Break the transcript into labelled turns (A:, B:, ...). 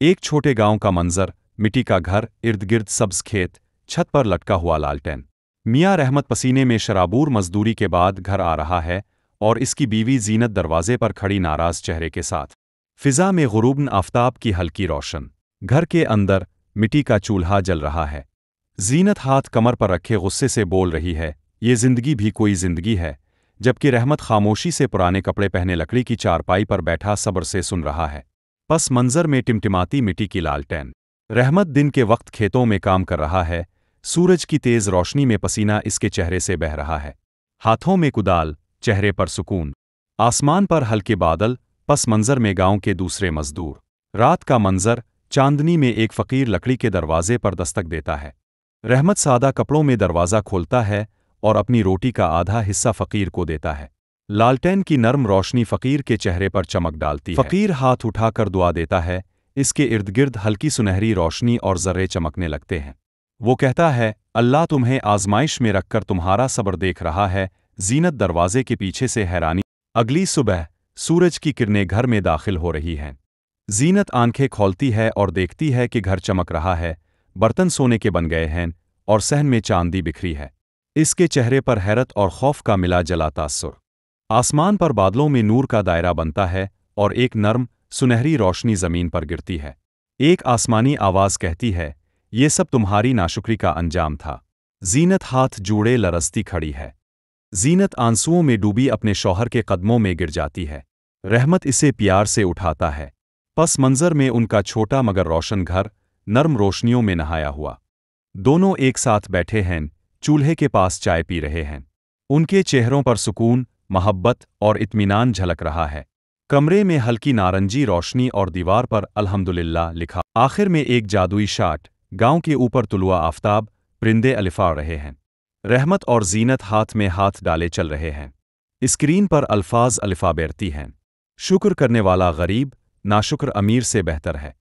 A: एक छोटे गांव का मंजर, मिट्टी का घर, इर्द गिर्द सब्ज खेत, छत पर लटका हुआ लालटेन। मियाँ रहमत पसीने में शराबूर मजदूरी के बाद घर आ रहा है और इसकी बीवी जीनत दरवाजे पर खड़ी नाराज चेहरे के साथ। फिजा में गुरूबन आफताब की हल्की रोशन। घर के अंदर मिट्टी का चूल्हा जल रहा है। जीनत हाथ कमर पर रखे गुस्से से बोल रही है, ये जिंदगी भी कोई जिंदगी है, जबकि रहमत खामोशी से पुराने कपड़े पहने लकड़ी की चारपाई पर बैठा सब्र से सुन रहा है। पस मंजर में टिमटिमाती मिट्टी की लालटेन। रहमत दिन के वक्त खेतों में काम कर रहा है, सूरज की तेज रोशनी में पसीना इसके चेहरे से बह रहा है। हाथों में कुदाल, चेहरे पर सुकून। आसमान पर हल्के बादल, पस मंजर में गांव के दूसरे मजदूर। रात का मंजर, चांदनी में एक फकीर लकड़ी के दरवाजे पर दस्तक देता है। रहमत सादा कपड़ों में दरवाज़ा खोलता है और अपनी रोटी का आधा हिस्सा फकीर को देता है। लालटेन की नर्म रोशनी फकीर के चेहरे पर चमक डालती है। फकीर हाथ उठाकर दुआ देता है, इसके इर्द गिर्द हल्की सुनहरी रोशनी और जर्रे चमकने लगते हैं। वो कहता है, अल्लाह तुम्हें आजमाइश में रखकर तुम्हारा सब्र देख रहा है। जीनत दरवाजे के पीछे से हैरानी। अगली सुबह सूरज की किरणें घर में दाखिल हो रही हैं। जीनत आंखें खोलती है और देखती है कि घर चमक रहा है, बर्तन सोने के बन गए हैं और सहन में चांदी बिखरी है। इसके चेहरे पर हैरत और खौफ का मिला जला तासुर। आसमान पर बादलों में नूर का दायरा बनता है और एक नर्म, सुनहरी रोशनी जमीन पर गिरती है। एक आसमानी आवाज कहती है, ये सब तुम्हारी नाशुक्री का अंजाम था। जीनत हाथ जोड़े लरजती खड़ी है। जीनत आंसुओं में डूबी अपने शौहर के कदमों में गिर जाती है। रहमत इसे प्यार से उठाता है। पस मंजर में उनका छोटा मगर रोशन घर, नर्म रोशनियों में नहाया हुआ। दोनों एक साथ बैठे हैं, चूल्हे के पास चाय पी रहे हैं। उनके चेहरों पर सुकून, मोहब्बत और इत्मीनान झलक रहा है। कमरे में हल्की नारंगी रोशनी और दीवार पर अल्हम्दुलिल्लाह लिखा। आखिर में एक जादुई शाट, गांव के ऊपर तुलुआ आफताब, परिंदे अलिफा रहे हैं। रहमत और जीनत हाथ में हाथ डाले चल रहे हैं। स्क्रीन पर अल्फाज अलिफा बैरती हैं। शुक्र करने वाला गरीब, नाशुक्र अमीर से बेहतर है।